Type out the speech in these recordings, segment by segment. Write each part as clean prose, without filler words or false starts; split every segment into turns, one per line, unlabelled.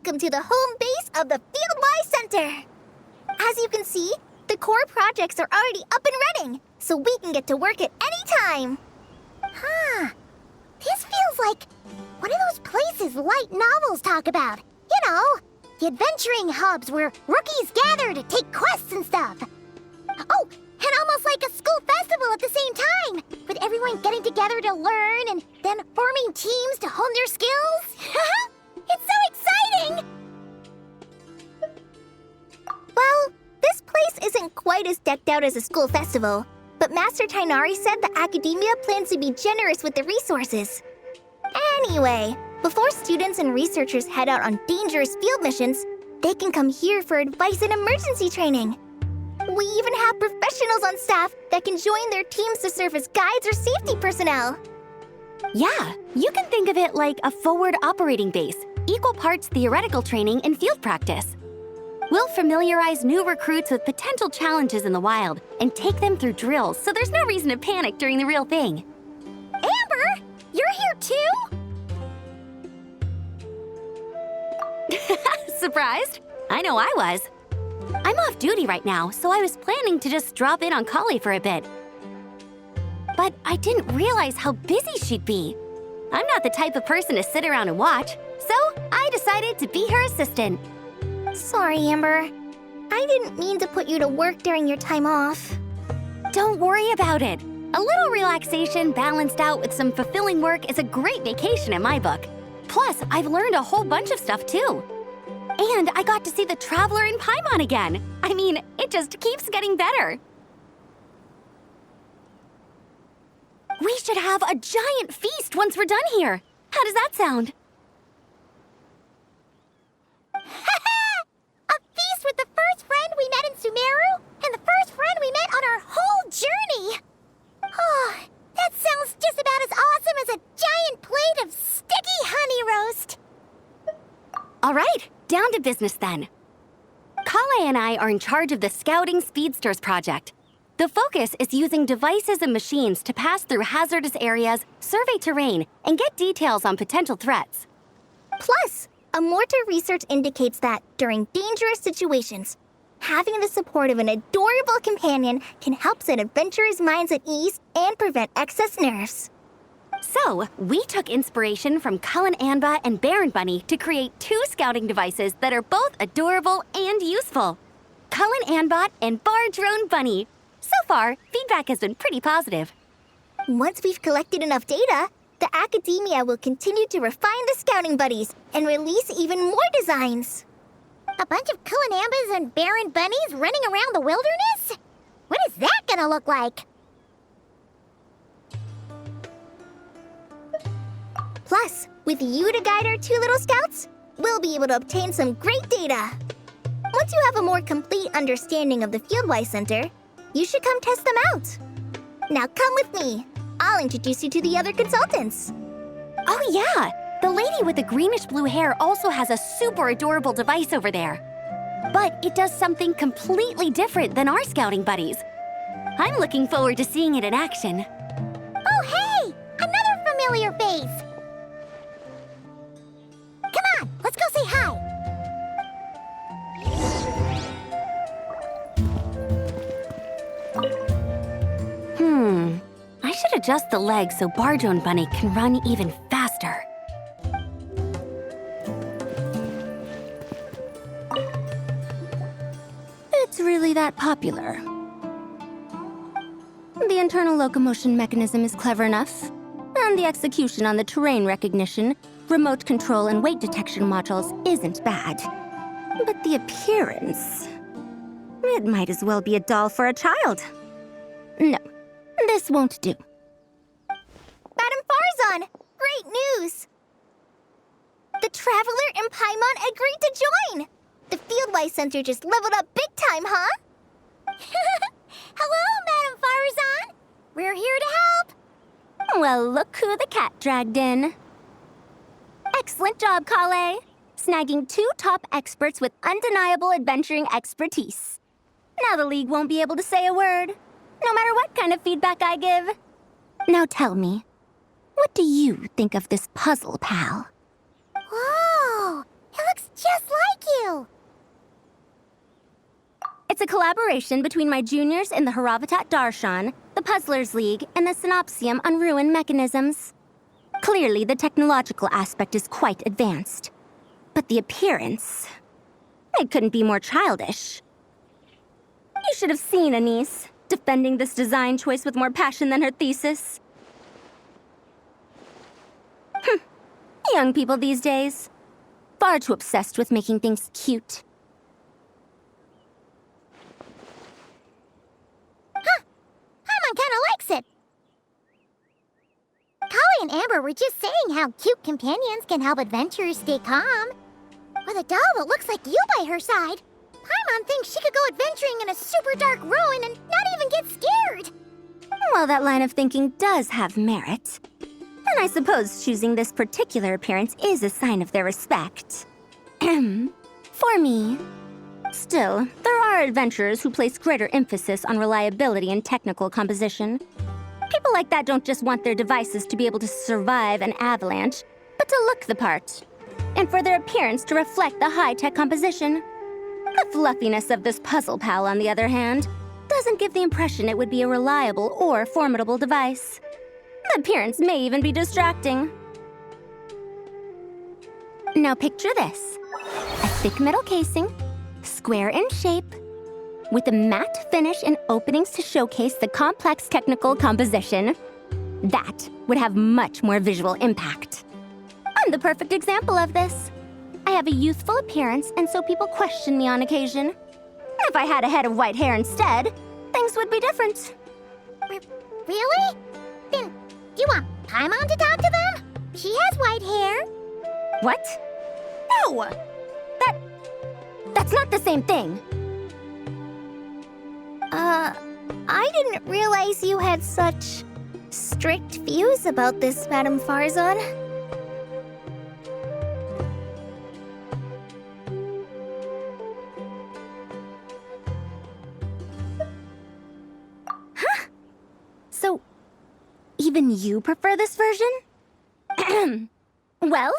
Welcome to the home base of the Fieldwise Center. As you can see, the core projects are already up and running, so we can get to work at any time.
Huh. This feels like one of those places light novels talk about. You know, the adventuring hubs where rookies gather to take quests and stuff. Oh, and almost like a school festival at the same time, with everyone getting together to learn and then forming teams to hone their skills. It's so exciting!
Well, this place isn't quite as decked out as a school festival, but Master Tainari said the academia plans to be generous with the resources. Anyway, before students and researchers head out on dangerous field missions, they can come here for advice and emergency training. We even have professionals on staff that can join their teams to serve as guides or safety personnel.
Yeah, you can think of it like a forward operating base, equal parts theoretical training and field practice. We'll familiarize new recruits with potential challenges in the wild and take them through drills so there's no reason to panic during the real thing.
Amber, you're here too?
Surprised? I know I was. I'm off duty right now, so I was planning to just drop in on Kali for a bit. But I didn't realize how busy she'd be. I'm not the type of person to sit around and watch, so I decided to be her assistant.
Sorry, Amber. I didn't mean to put you to work during your time off.
Don't worry about it. A little relaxation balanced out with some fulfilling work is a great vacation in my book. Plus, I've learned a whole bunch of stuff too. And I got to see the Traveler in Paimon again. I mean, it just keeps getting better. We should have a giant feast once we're done here. How does that sound?
A feast with the first friend we met in Sumeru and the first friend we met on our whole journey. Oh, that sounds just about as awesome as a giant plate of sticky honey roast.
All right, down to business then. Kale and I are in charge of the Scouting Speedsters project. The focus is using devices and machines to pass through hazardous areas, survey terrain, and get details on potential threats.
Plus, Amorta research indicates that during dangerous situations, having the support of an adorable companion can help set adventurers' minds at ease and prevent excess nerves.
So, we took inspiration from Cullen Anba and Baron Bunny to create 2 scouting devices that are both adorable and useful. Cullen Anbot and Bar Drone Bunny. So far, feedback has been pretty positive.
Once we've collected enough data, the academia will continue to refine the scouting buddies and release even more designs.
A bunch of Kulanambas and Baron Bunnies running around the wilderness? What is that gonna look like?
Plus, with you to guide our 2 little scouts, we'll be able to obtain some great data. Once you have a more complete understanding of the Fieldwise Center, you should come test them out. Now come with me. I'll introduce you to the other consultants.
Oh yeah, the lady with the greenish-blue hair also has a super adorable device over there. But it does something completely different than our scouting buddies. I'm looking forward to seeing it in action.
Oh hey, another familiar face. Come on, let's go say hi.
I should adjust the legs so Bardrone Bunny can run even faster. It's really that popular. The internal locomotion mechanism is clever enough, and the execution on the terrain recognition, remote control, and weight detection modules isn't bad. But the appearance... it might as well be a doll for a child. No, this won't do.
Madam Farzan, great news! The Traveler in Paimon agreed to join! The Fieldwise Center just leveled up big time, huh?
Hello, Madam Farzan. We're here to help.
Well, look who the cat dragged in. Excellent job, Kale. Snagging 2 top experts with undeniable adventuring expertise. Now the League won't be able to say a word, no matter what kind of feedback I give. Now tell me, what do you think of this puzzle, pal?
Whoa, it looks just
a collaboration between my juniors in the Haravatat Darshan, the Puzzlers League, and the Synopsium on Ruin Mechanisms. Clearly, the technological aspect is quite advanced. But the appearance... it couldn't be more childish. You should have seen Anise, defending this design choice with more passion than her thesis. Young people these days. Far too obsessed with making things cute.
Paimon kinda likes it. Kali and Amber were just saying how cute companions can help adventurers stay calm. With a doll that looks like you by her side, Paimon thinks she could go adventuring in a super dark ruin and not even get scared.
Well, that line of thinking does have merit. And I suppose choosing this particular appearance is a sign of their respect. For me. Still, there are adventurers who place greater emphasis on reliability and technical composition. People like that don't just want their devices to be able to survive an avalanche, but to look the part. And for their appearance to reflect the high-tech composition. The fluffiness of this puzzle pal, on the other hand, doesn't give the impression it would be a reliable or formidable device. The appearance may even be distracting. Now picture this. A thick metal casing, square in shape, with a matte finish and openings to showcase the complex technical composition. That would have much more visual impact. I'm the perfect example of this. I have a youthful appearance, and so people question me on occasion. If I had a head of white hair instead, things would be different.
Really? Then, do you want Paimon to talk to them? She has white hair.
What? No! That's not the same thing.
I didn't realize you had such strict views about this, Madame Farzan.
So, even you prefer this version? Well,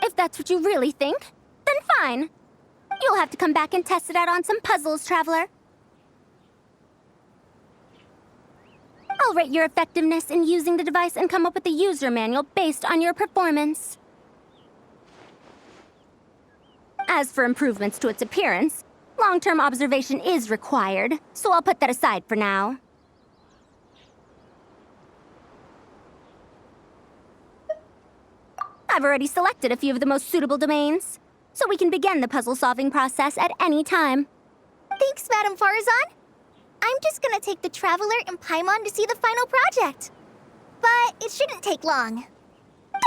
if that's what you really think, then fine. You'll have to come back and test it out on some puzzles, Traveler. I'll rate your effectiveness in using the device and come up with a user manual based on your performance. As for improvements to its appearance, long-term observation is required, so I'll put that aside for now. I've already selected a few of the most suitable domains, so we can begin the puzzle-solving process at any time.
Thanks, Madame Farzan. I'm just gonna take the Traveler and Paimon to see the final project. But it shouldn't take long.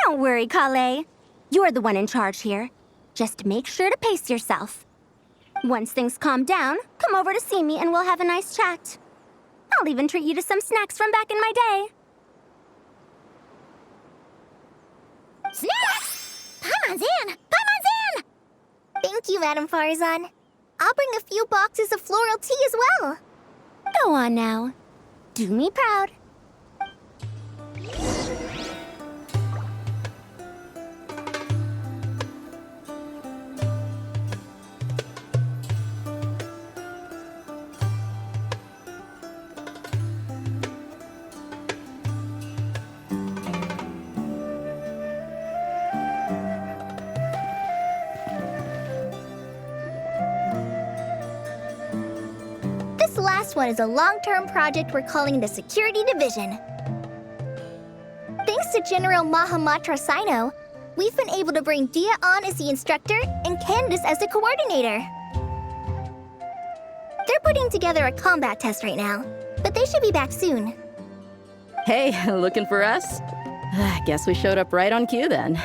Don't worry, Kale. You're the one in charge here. Just make sure to pace yourself. Once things calm down, come over to see me and we'll have a nice chat. I'll even treat you to some snacks from back in my day.
Snacks! Paimon's in! Paimon's in!
Thank you, Madame Farzan. I'll bring a few boxes of floral tea as well.
Go on now. Do me proud.
This last one is a long-term project we're calling the Security Division. Thanks to General Mahamatra Sino, we've been able to bring Dia on as the instructor and Candace as the coordinator. They're putting together a combat test right now, but they should be back soon.
Hey, looking for us? Guess we showed up right on cue then.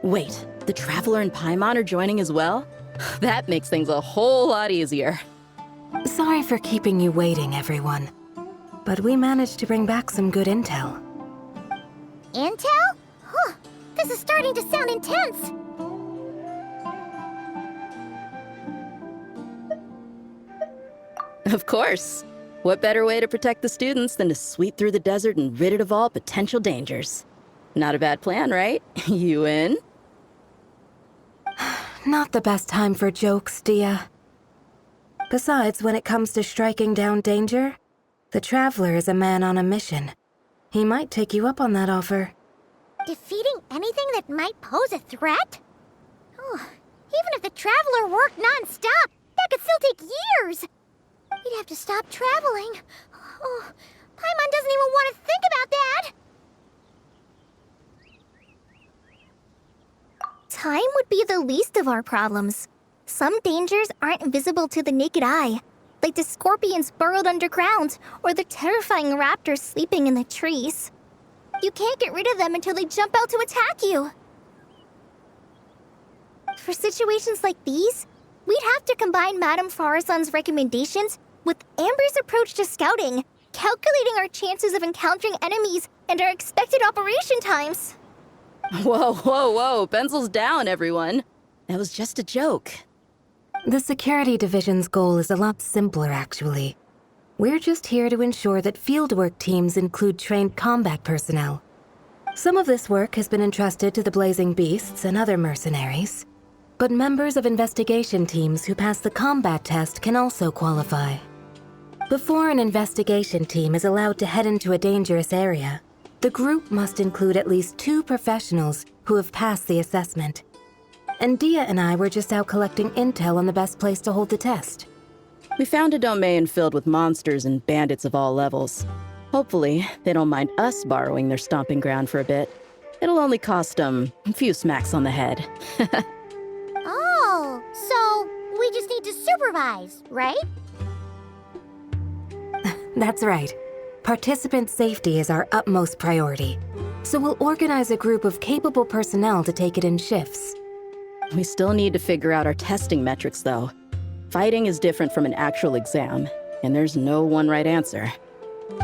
Wait, the Traveler and Paimon are joining as well? That makes things a whole lot easier.
Sorry for keeping you waiting, everyone. But we managed to bring back some good intel.
Intel? Huh, this is starting to sound intense.
Of course. What better way to protect the students than to sweep through the desert and rid it of all potential dangers? Not a bad plan, right? You in?
Not the best time for jokes, Dia. Besides, when it comes to striking down danger, the Traveler is a man on a mission. He might take you up on that offer.
Defeating anything that might pose a threat? Oh, even if the Traveler worked non-stop, that could still take years. We'd have to stop traveling. Oh, Paimon doesn't even want to think about that.
Time would be the least of our problems. Some dangers aren't visible to the naked eye, like the scorpions burrowed underground or the terrifying raptors sleeping in the trees. You can't get rid of them until they jump out to attack you. For situations like these, we'd have to combine Madame Farazan's recommendations with Amber's approach to scouting, calculating our chances of encountering enemies and our expected operation times.
Whoa, whoa, whoa, pencils down, everyone. That was just a joke.
The Security Division's goal is a lot simpler, actually. We're just here to ensure that fieldwork teams include trained combat personnel. Some of this work has been entrusted to the Blazing Beasts and other mercenaries, but members of investigation teams who pass the combat test can also qualify. Before an investigation team is allowed to head into a dangerous area, the group must include at least 2 professionals who have passed the assessment. And Dia and I were just out collecting intel on the best place to hold the test.
We found a domain filled with monsters and bandits of all levels. Hopefully, they don't mind us borrowing their stomping ground for a bit. It'll only cost them a few smacks on the head.
Oh, so we just need to supervise, right?
That's right. Participant safety is our utmost priority. So we'll organize a group of capable personnel to take it in shifts.
We still need to figure out our testing metrics, though. Fighting is different from an actual exam, and there's no one right answer.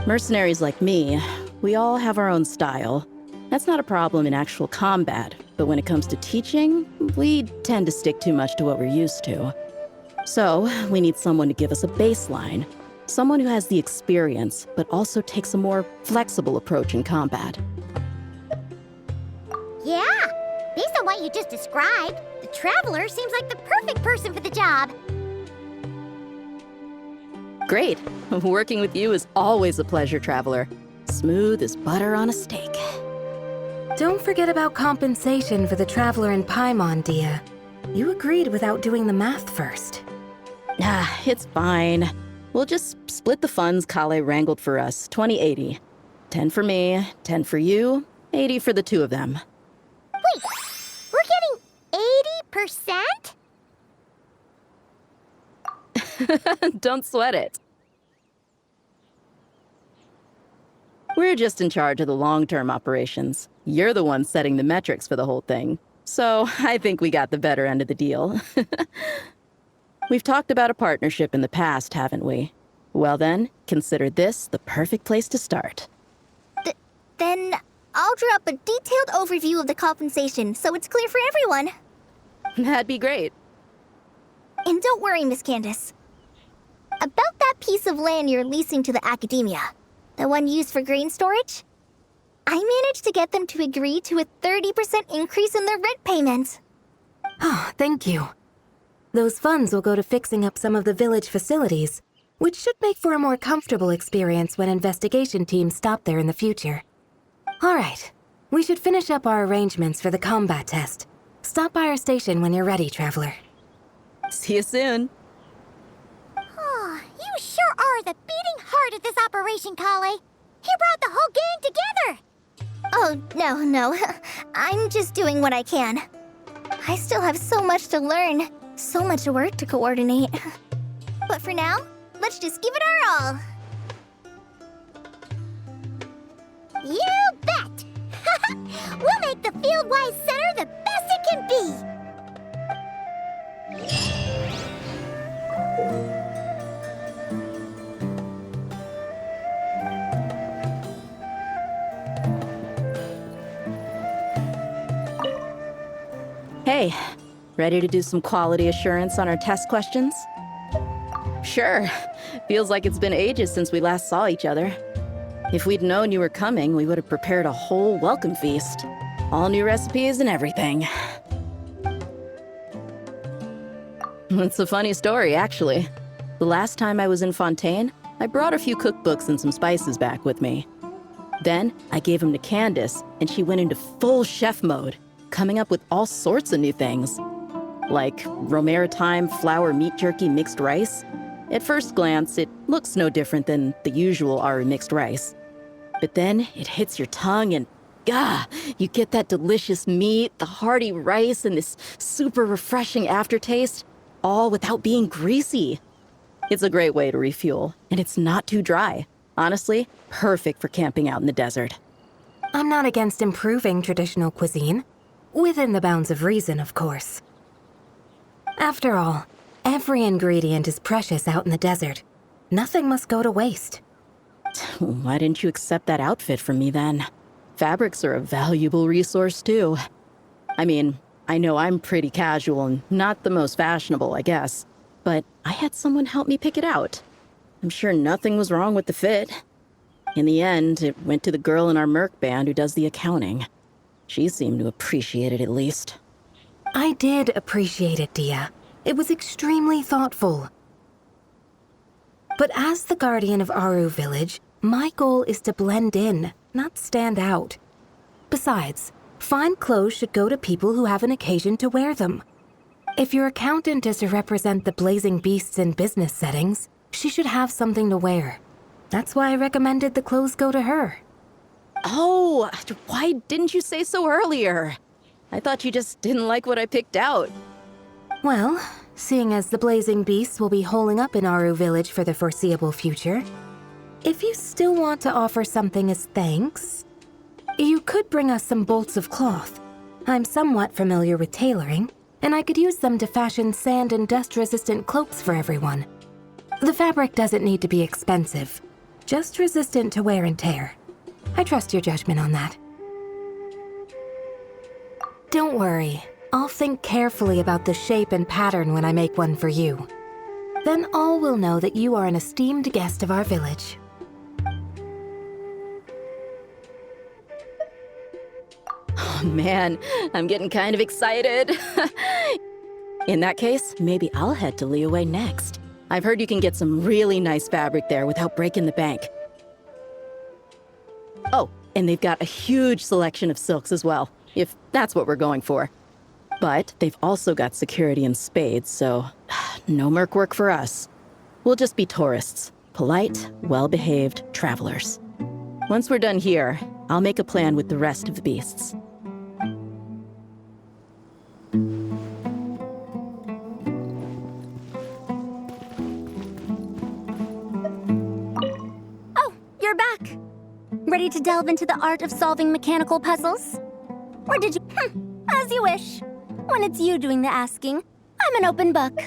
Mercenaries like me, we all have our own style. That's not a problem in actual combat, but when it comes to teaching, we tend to stick too much to what we're used to. So, we need someone to give us a baseline. Someone who has the experience, but also takes a more flexible approach in combat.
Yeah, based on what you just described, the Traveler seems like the perfect person for the job.
Great. Working with you is always a pleasure, Traveler. Smooth as butter on a steak.
Don't forget about compensation for the Traveler in Paimon, Dia. You agreed without doing the math first.
Ah, it's fine. We'll just split the funds Kale wrangled for us, 20-80. 10 for me, 10 for you, 80 for the 2 of them.
Wait, we're getting 80%?
Don't sweat it. We're just in charge of the long-term operations. You're the one setting the metrics for the whole thing. So I think we got the better end of the deal. We've talked about a partnership in the past, haven't we? Well then, consider this the perfect place to start.
Then I'll draw up a detailed overview of the compensation so it's clear for everyone.
That'd be great.
And don't worry, Miss Candace. About that piece of land you're leasing to the academia, the one used for grain storage, I managed to get them to agree to a 30% increase in their rent payment.
Oh, thank you. Those funds will go to fixing up some of the village facilities, which should make for a more comfortable experience when investigation teams stop there in the future. All right, we should finish up our arrangements for the combat test. Stop by our station when you're ready, Traveler.
See you soon.
Oh, you sure are the beating heart of this operation, Kale. He brought the whole gang together.
Oh, no. I'm just doing what I can. I still have so much to learn, so much work to coordinate. But for now, let's just give it our all.
You bet! We'll make the Fieldwise Center the best it can be!
Hey, ready to do some quality assurance on our test questions? Sure. Feels like it's been ages since we last saw each other. If we'd known you were coming, we would have prepared a whole welcome feast. All new recipes and everything. It's a funny story, actually. The last time I was in Fontaine, I brought a few cookbooks and some spices back with me. Then, I gave them to Candace, and she went into full chef mode, coming up with all sorts of new things. Like Romero thyme flour meat jerky mixed rice. At first glance, it looks no different than the usual Aru mixed rice. But then, it hits your tongue and gah! You get that delicious meat, the hearty rice, and this super refreshing aftertaste, all without being greasy. It's a great way to refuel, and it's not too dry. Honestly, perfect for camping out in the desert.
I'm not against improving traditional cuisine. Within the bounds of reason, of course. After all, every ingredient is precious out in the desert. Nothing must go to waste.
Why didn't you accept that outfit from me then? Fabrics are a valuable resource too. I mean, I know I'm pretty casual and not the most fashionable, I guess. But I had someone help me pick it out. I'm sure nothing was wrong with the fit. In the end, it went to the girl in our Merc band who does the accounting. She seemed to appreciate it at least.
I did appreciate it, Dia. It was extremely thoughtful. But as the guardian of Aru Village, my goal is to blend in, not stand out. Besides, fine clothes should go to people who have an occasion to wear them. If your accountant is to represent the blazing beasts in business settings, she should have something to wear. That's why I recommended the clothes go to her.
Oh, why didn't you say so earlier? I thought you just didn't like what I picked out.
Well, seeing as the blazing beasts will be holing up in Aru Village for the foreseeable future, if you still want to offer something as thanks, you could bring us some bolts of cloth. I'm somewhat familiar with tailoring, and I could use them to fashion sand and dust-resistant cloaks for everyone. The fabric doesn't need to be expensive, just resistant to wear and tear. I trust your judgment on that. Don't worry, I'll think carefully about the shape and pattern when I make one for you. Then all will know that you are an esteemed guest of our village.
Oh man, I'm getting kind of excited. In that case, maybe I'll head to Liyue next. I've heard you can get some really nice fabric there without breaking the bank. Oh, and they've got a huge selection of silks as well, if that's what we're going for. But they've also got security in spades, so no merc work for us. We'll just be tourists, polite, well-behaved travelers. Once we're done here, I'll make a plan with the rest of the beasts.
Oh, you're back. Ready to delve into the art of solving mechanical puzzles? Or did you... as you wish. When it's you doing the asking, I'm an open book.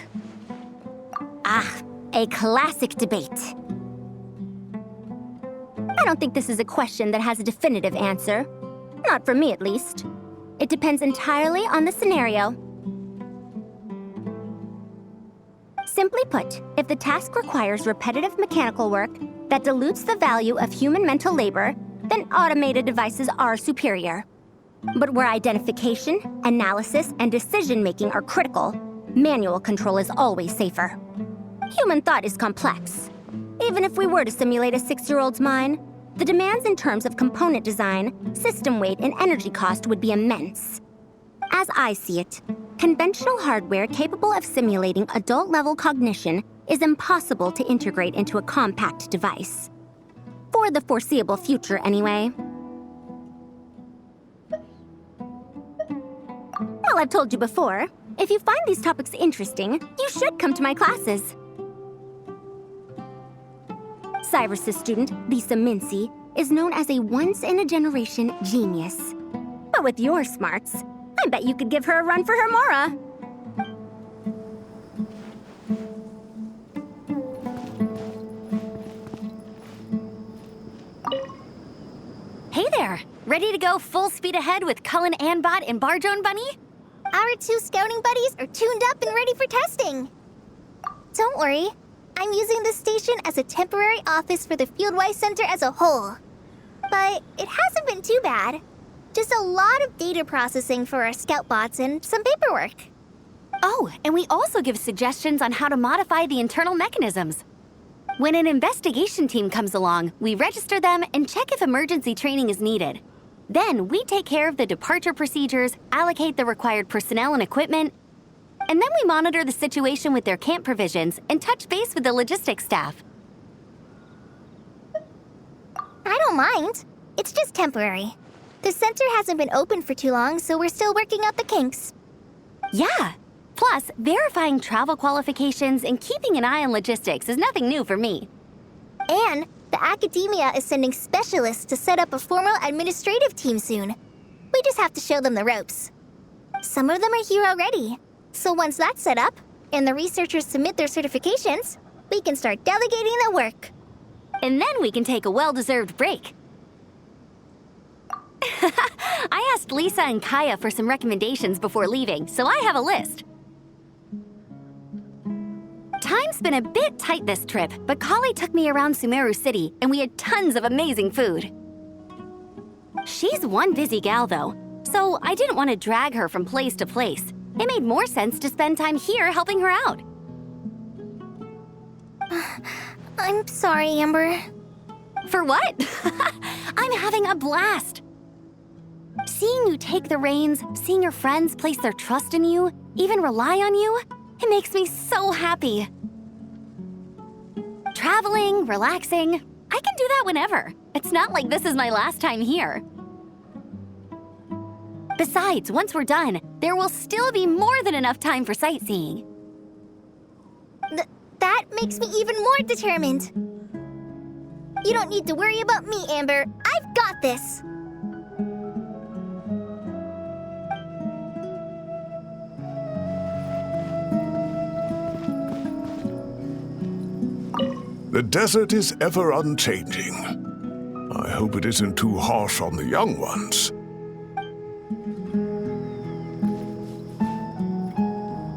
Ah, a classic debate. I don't think this is a question that has a definitive answer. Not for me, at least. It depends entirely on the scenario. Simply put, if the task requires repetitive mechanical work that dilutes the value of human mental labor, then automated devices are superior. But where identification, analysis, and decision-making are critical, manual control is always safer. Human thought is complex. Even if we were to simulate a 6-year-old's mind, the demands in terms of component design, system weight, and energy cost would be immense. As I see it, conventional hardware capable of simulating adult-level cognition is impossible to integrate into a compact device. For the foreseeable future, anyway. Well, I've told you before, if you find these topics interesting, you should come to my classes. Cyrus's student, Lisa Mincy, is known as a once-in-a-generation genius. But with your smarts, I bet you could give her a run for her Mora.
Hey there! Ready to go full speed ahead with Cullen Anbot and Bardrone Bunny?
Our 2 scouting buddies are tuned up and ready for testing. Don't worry, I'm using this station as a temporary office for the Fieldwise Center as a whole. But it hasn't been too bad. Just a lot of data processing for our scout bots and some paperwork.
Oh, and we also give suggestions on how to modify the internal mechanisms. When an investigation team comes along, we register them and check if emergency training is needed. Then we take care of the departure procedures, allocate the required personnel and equipment, and then we monitor the situation with their camp provisions and touch base with the logistics staff.
I don't mind. It's just temporary. The center hasn't been open for too long, so we're still working out the kinks.
Yeah. Plus, verifying travel qualifications and keeping an eye on logistics is nothing new for me.
And the academia is sending specialists to set up a formal administrative team soon. We just have to show them the ropes. Some of them are here already. So once that's set up, and the researchers submit their certifications, we can start delegating the work.
And then we can take a well-deserved break. I asked Lisa and Kaya for some recommendations before leaving, so I have a list. Time's been a bit tight this trip, but Kali took me around Sumeru City, and we had tons of amazing food. She's one busy gal, though, so I didn't want to drag her from place to place. It made more sense to spend time here helping her out.
I'm sorry, Amber.
For what? I'm having a blast. Seeing you take the reins, seeing your friends place their trust in you, even rely on you, it makes me so happy. Traveling, relaxing, I can do that whenever. It's not like this is my last time here. Besides, once we're done, there will still be more than enough time for sightseeing.
That makes me even more determined. You don't need to worry about me, Amber. I've got this.
The desert is ever unchanging. I hope it isn't too harsh on the young ones.